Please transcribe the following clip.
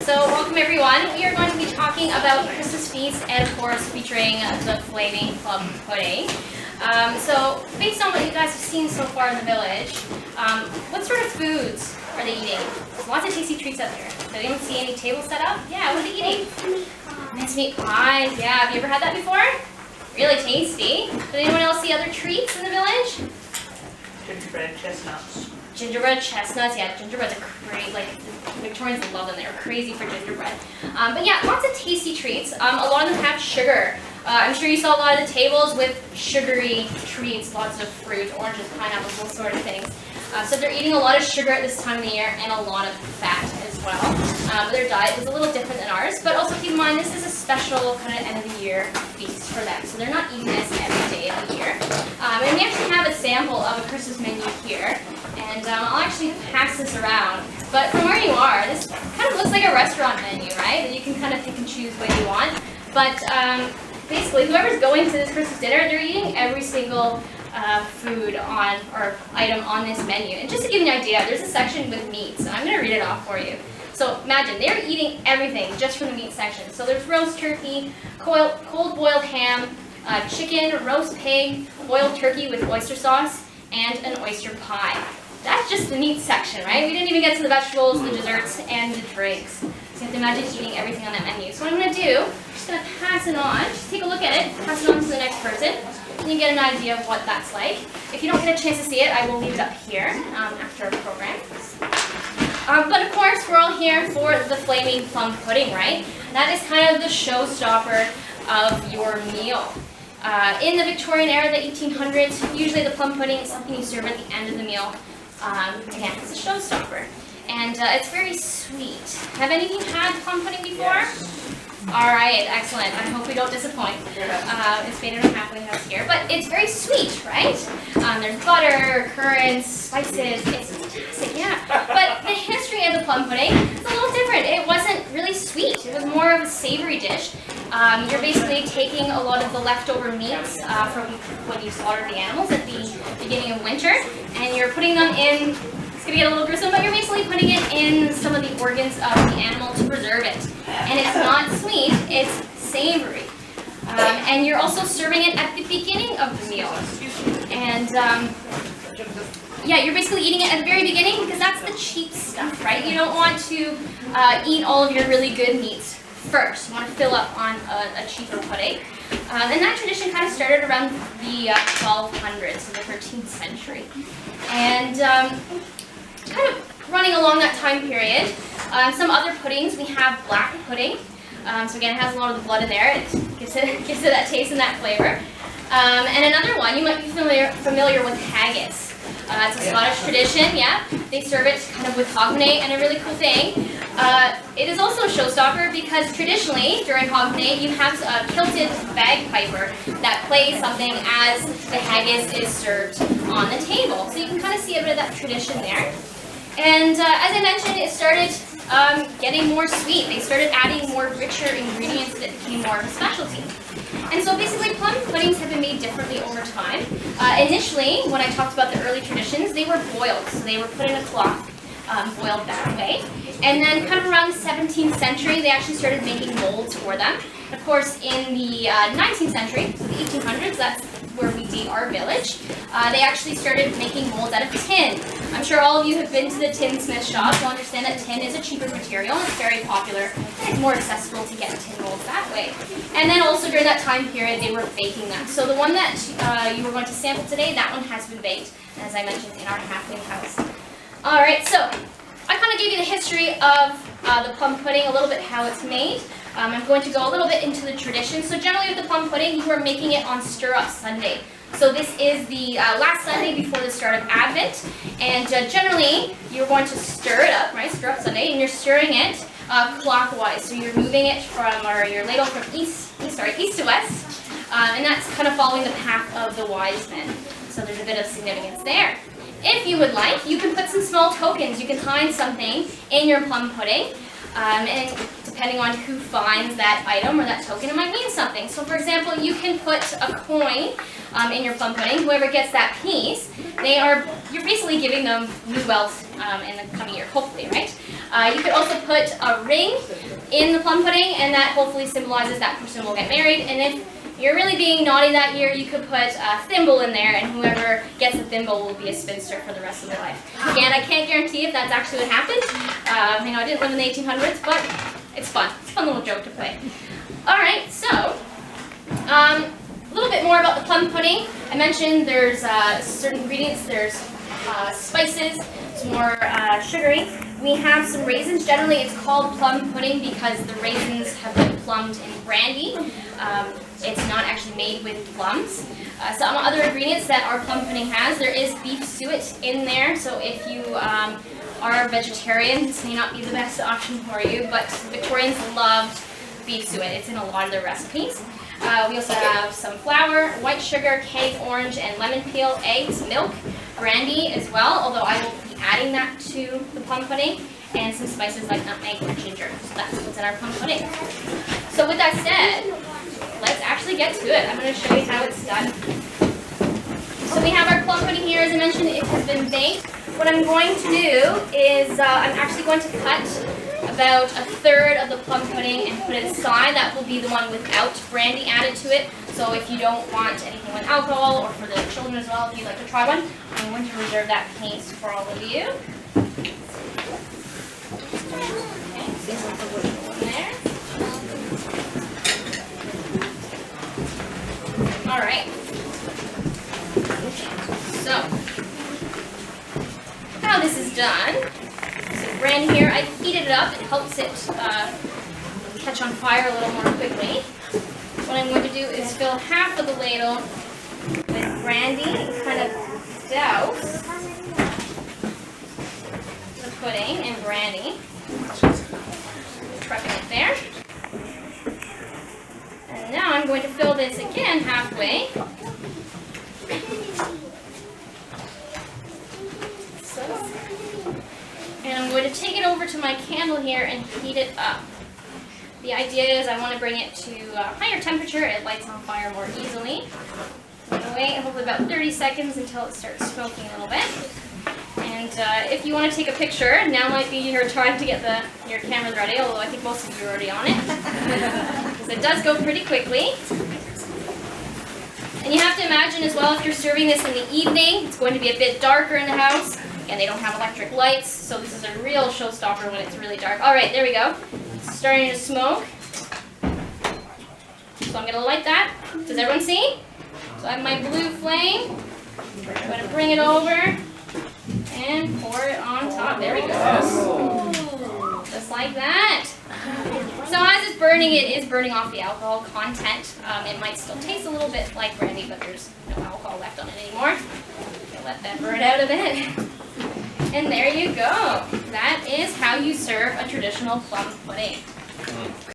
So welcome everyone. We are going to be talking about Christmas feasts and of course featuring the Flaming Plum Pudding. So based on what you guys have seen so far in the village, what sort of foods are they eating? There's lots of tasty treats up there. Did anyone see any tables set up? Yeah, what are they eating? Mincemeat pies. Yeah, have you ever had that before? Really tasty. Did anyone else see other treats in the village? Gingerbread chestnuts. Gingerbread chestnuts, yeah, gingerbread's a great, like, Victorians love them, they're crazy for gingerbread. But yeah, lots of tasty treats. A lot of them have sugar. I'm sure you saw a lot of the tables with sugary treats, lots of fruit, oranges, pineapples, those sort of things. So they're eating a lot of sugar at this time of the year and a lot of fat as well. Their diet is a little different than ours, but also keep in mind this is a special kind of end of the year feast for them. So they're not eating this every day of the year. And we actually have a sample of a Christmas menu here. And I'll actually pass this around. But from where you are, this kind of looks like a restaurant menu, right? That you can kind of pick and choose what you want. But basically, whoever's going to this Christmas dinner, they're eating every single food on or item on this menu. And just to give you an idea, there's a section with meats, and I'm going to read it off for you. So imagine, they're eating everything just from the meat section. So there's roast turkey, cold boiled ham, chicken, roast pig, boiled turkey with oyster sauce, and an oyster pie. That's just the meat section, right? We didn't even get to the vegetables, the desserts, and the drinks. So you have to imagine eating everything on that menu. So what I'm going to do, I'm just going to pass it on. Just take a look at it, pass it on to the next person, and you get an idea of what that's like. If you don't get a chance to see it, I will leave it up here after our program. But of course, we're all here for the Flaming Plum Pudding, right? That is kind of the showstopper of your meal. In the Victorian era, the 1800s, usually the plum pudding is something you serve at the end of the meal. Again, it's a showstopper. And it's very sweet. Have any of you had plum pudding before? Yes. Alright, excellent. I hope we don't disappoint. It's made in a halfway house here. But it's very sweet, right? There's butter, currants, spices. It's fantastic, yeah. But the history of the plum pudding is a little different. It wasn't really sweet. It was more of a savory dish. You're basically taking a lot of the leftover meats from when you slaughtered the animals at the beginning of winter, and you're putting them in. It's going to get a little gruesome, but you're basically putting it in some of the organs of the animal to preserve it. And it's not sweet, it's savory. And you're also serving it at the beginning of the meal. And yeah, you're basically eating it at the very beginning because that's the cheap stuff, right? You don't want to eat all of your really good meats first. You want to fill up on a cheaper pudding. And that tradition kind of started around the 1200s, so the 13th century. And kind of running along that time period, some other puddings, we have black pudding. So again, it has a lot of the blood in there. It gives it that taste and that flavor. And another one, you might be familiar with haggis. It's a Scottish tradition, yeah. They serve it kind of with hogmanay, and a really cool thing. It is also a showstopper because traditionally, during hogmanay, you have a kilted bagpiper that plays something as the haggis is served on the table. So you can kind of see a bit of that tradition there. And as I mentioned, it started getting more sweet. They started adding more richer ingredients that became more of a specialty. And so basically plum puddings have been made differently over time. Initially, when I talked about the early traditions, they were boiled. So they were put in a cloth, boiled that way. And then kind of around the 17th century, they actually started making molds for them. Of course, in the 19th century, so the 1800s, that's where we date our village, they actually started making molds out of tin. I'm sure all of you have been to the tinsmith shop. You'll understand that tin is a cheaper material. It's very popular, and it's more accessible to get tin molds that way. And then also during that time period, they were baking them. So the one that you were going to sample today, that one has been baked, as I mentioned, in our halfway house. All right, so I kind of gave you the history of the plum pudding, a little bit how it's made. I'm going to go a little bit into the tradition. So generally with the plum pudding, you are making it on Stir-Up Sunday. So this is the last Sunday before the start of Advent. And generally, you're going to stir it up, right? Stir-Up Sunday, and you're stirring it clockwise. So you're moving it from, or your ladle from east to west. And that's kind of following the path of the wise men. So there's a bit of significance there. If you would like, you can put some small tokens. You can find something in your plum pudding. And depending on who finds that item or that token, it might mean something. So for example, you can put a coin in your plum pudding. Whoever gets that piece, you're basically giving them new wealth in the coming year, hopefully, right? You could also put a ring in the plum pudding, and that hopefully symbolizes that person will get married. And if you're really being naughty that year, you could put a thimble in there, and whoever gets the thimble will be a spinster for the rest of their life. Again, I can't guarantee if that's actually what happened. I didn't live in the 1800s, but it's fun. It's a fun little joke to play. All right, so a little bit more about the plum pudding. I mentioned there's certain ingredients. There's spices, some more sugary. We have some raisins. Generally, it's called plum pudding because the raisins have been plumbed in brandy. It's not actually made with plums. Some other ingredients that our plum pudding has, there is beef suet in there. So if you are a vegetarian, this may not be the best option for you, but Victorians loved beef suet. It's in a lot of their recipes. We also have some flour, white sugar, cake, orange, and lemon peel, eggs, milk, brandy as well, although I will be adding that to the plum pudding, and some spices like nutmeg or ginger. So that's what's in our plum pudding. So with that said, let's actually get to it. I'm going to show you how it's done. So we have our plum pudding here. As I mentioned, it has been baked. What I'm going to do is I'm actually going to cut about a third of the plum pudding and put it aside. That will be the one without brandy added to it. So if you don't want anything with alcohol, or for the children as well, if you'd like to try one, I'm going to reserve that taste for all of you. Okay, there. All right. So, how this is done. So brandy here, I've heated it up. It helps it catch on fire a little more quickly. What I'm going to do is fill half of the ladle with brandy and kind of douse the pudding in brandy. Prepping it there. And now I'm going to fill this again halfway. And I'm going to take it over to my candle here and heat it up. The idea is I want to bring it to a higher temperature. It lights on fire more easily. I'm going to wait hopefully about 30 seconds until it starts smoking a little bit. And if you want to take a picture, now might be your time to get your cameras ready, although I think most of you are already on it. Because it does go pretty quickly. And you have to imagine as well, if you're serving this in the evening, it's going to be a bit darker in the house. And they don't have electric lights, so this is a real showstopper when it's really dark. All right, there we go. It's starting to smoke. So I'm going to light that. Does everyone see? So I have my blue flame. I'm going to bring it over and pour it on top. There we go. Just like that. So as it's burning, it is burning off the alcohol content. It might still taste a little bit like brandy, but there's no alcohol left on it anymore. Let that burn out a bit. And there you go. That is how you serve a traditional plum pudding.